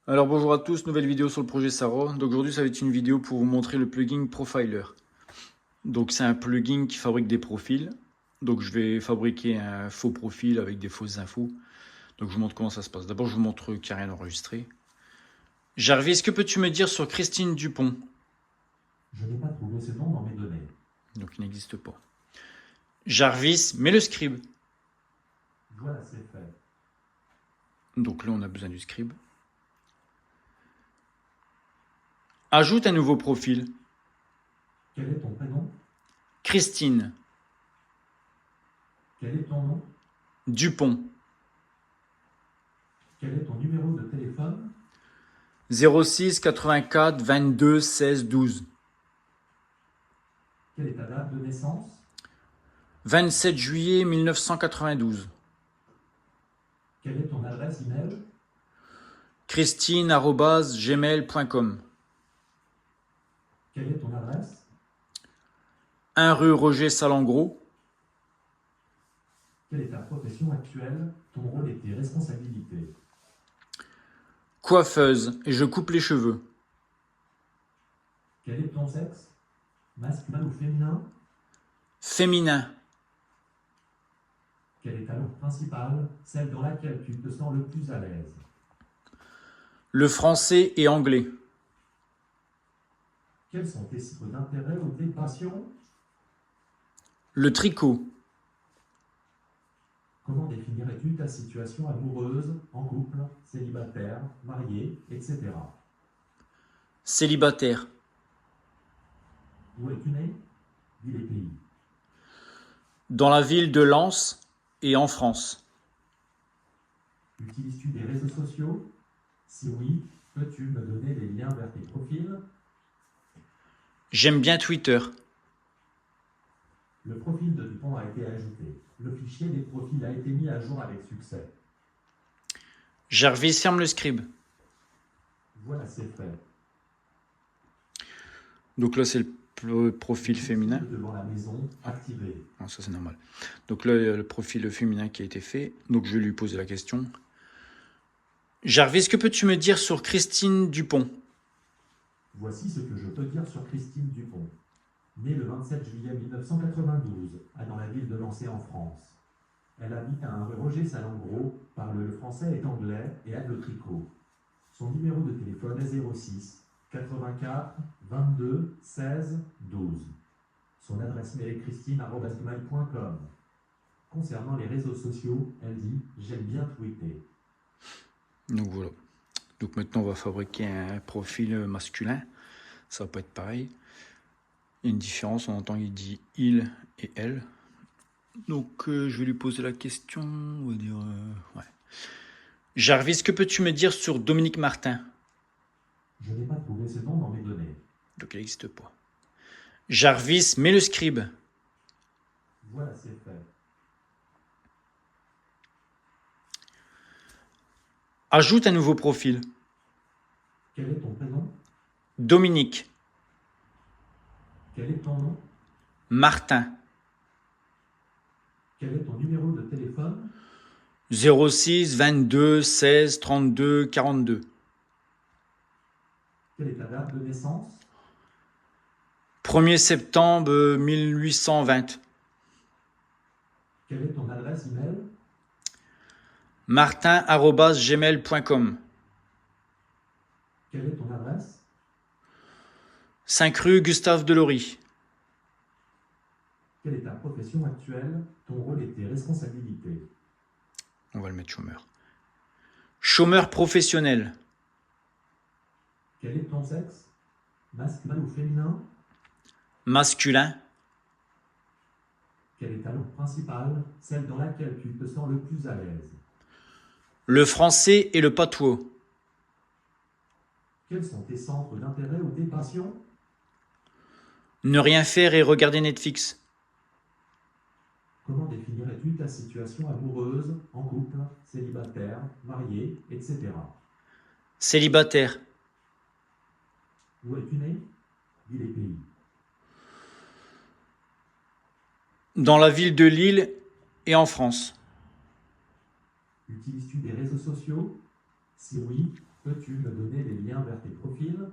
Alors bonjour à tous, nouvelle vidéo sur le projet Saro. Donc aujourd'hui ça va être une vidéo pour vous montrer le plugin Profiler. Donc c'est un plugin qui fabrique des profils. Donc je vais fabriquer un faux profil avec des fausses infos. Donc je vous montre comment ça se passe. D'abord je vous montre qu'il n'y a rien enregistré. Jarvis, que peux-tu me dire sur Christine Dupont? Je n'ai pas trouvé ce nom dans mes données. Donc il n'existe pas. Jarvis, mets le scribe. Voilà, c'est fait. Donc là on a besoin du scribe. Ajoute un nouveau profil. Quel est ton prénom? Christine Quel est ton nom? Dupont. Quel est ton numéro de téléphone? 06 84 22 16 12. Quelle est ta date de naissance? 27 juillet 1992. Quelle est ton adresse email? Christine@gmail.com. Quelle est ton adresse? 1 rue Roger Salengro. Quelle est ta profession actuelle? Ton rôle et tes responsabilités? Coiffeuse et je coupe les cheveux. Quel est ton sexe? Masculin ou féminin? Féminin. Quelle est ta langue principale? Celle dans laquelle tu te sens le plus à l'aise? Le français et anglais. Quels sont tes cycles d'intérêt ou tes passions? Le tricot. Comment définirais-tu ta situation amoureuse, en couple, célibataire, marié, etc. Célibataire. Où es-tu né? Dis les pays. Dans la ville de Lens et en France. Utilises-tu des réseaux sociaux? Si oui, peux-tu me donner les liens vers tes profils? J'aime bien Twitter. Le profil de Dupont a été ajouté. Le fichier des profils a été mis à jour avec succès. Jarvis, ferme le scribe. Voilà, c'est fait. Donc là c'est le profil féminin. Devant la maison, activé. Ah, ça c'est normal. Donc là il y a le profil féminin qui a été fait. Donc je vais lui poser la question. Jarvis, que peux-tu me dire sur Christine Dupont? Voici ce que je peux dire sur Christine Dupont. Née le 27 juillet 1992 dans la ville de Lancé en France. Elle habite à 1 rue Roger Salengro, parle le français et anglais et aide le tricot. Son numéro de téléphone est 06 84 22 16 12. Son adresse mail est christine@gmail.com. Concernant les réseaux sociaux, elle dit « J'aime bien tweeter ». Donc voilà. Donc maintenant on va fabriquer un profil masculin. Ça va pas être pareil. Il y a une différence, on entend il dit il et elle. Donc je vais lui poser la question, on va dire ouais. Jarvis, que peux-tu me dire sur Dominique Martin? Je n'ai pas trouvé ce nom dans mes données. Donc il n'existe pas. Jarvis, mets le scribe. Voilà, c'est fait. Ajoute un nouveau profil. Quel est ton prénom? Dominique. Quel est ton nom? Martin. Quel est ton numéro de téléphone? 06 22 16 32 42. Quelle est ta date de naissance? 1er septembre 1820. Quelle est ton adresse email? martin@gmail.com. Quelle est ton adresse? 5 rue Gustave Delory. Quelle est ta profession actuelle? Ton rôle et tes responsabilités? On va le mettre chômeur. Chômeur professionnel. Quel est ton sexe? Masculin ou féminin? Masculin. Quelle est ta langue principale? Celle dans laquelle tu te sens le plus à l'aise? Le français et le patois. Quels sont tes centres d'intérêt ou tes passions? Ne rien faire et regarder Netflix. Comment définirais-tu ta situation amoureuse, en couple, célibataire, marié, etc. Célibataire. Où es-tu né? Dis les pays. Dans la ville de Lille et en France. Utilises-tu des réseaux sociaux? Si oui, Peux-tu me donner les liens vers tes profils?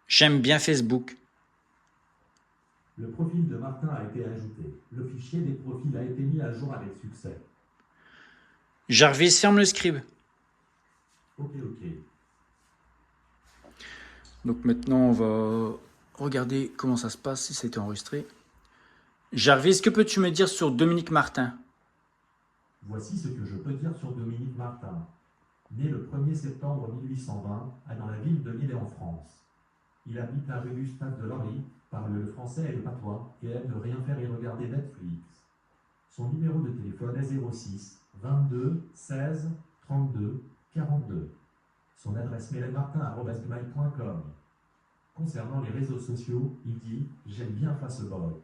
J'aime bien Facebook. Le profil de Martin a été ajouté. Le fichier des profils a été mis à jour avec succès. Jarvis, ferme le scribe. Ok. Donc maintenant, on va regarder comment ça se passe, si ça a été enregistré. Jarvis, que peux-tu me dire sur Dominique Martin? Voici ce que je peux dire sur Dominique Martin. Né le 1er septembre 1820 dans la ville de Lille en France. Il habite à rue Gustave Delory, parle le français et le patois et aime ne rien faire et regarder Netflix. Son numéro de téléphone est 06 22 16 32 42. Son adresse mail est martin@gmail.com. Concernant les réseaux sociaux, il dit « J'aime bien Facebook ».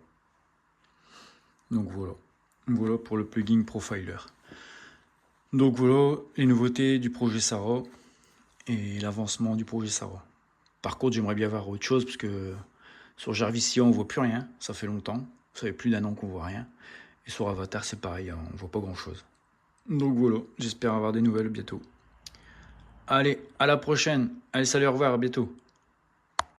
Donc voilà pour le plugin Profiler. Donc voilà les nouveautés du projet Sarah et l'avancement du projet Sarah. Par contre, j'aimerais bien voir autre chose parce que sur Jarvis, on voit plus rien, ça fait longtemps, ça fait plus d'1 an qu'on voit rien. Et sur Avatar, c'est pareil, on voit pas grand chose. Donc voilà, j'espère avoir des nouvelles bientôt. Allez, à la prochaine. Allez, salut, au revoir, à bientôt.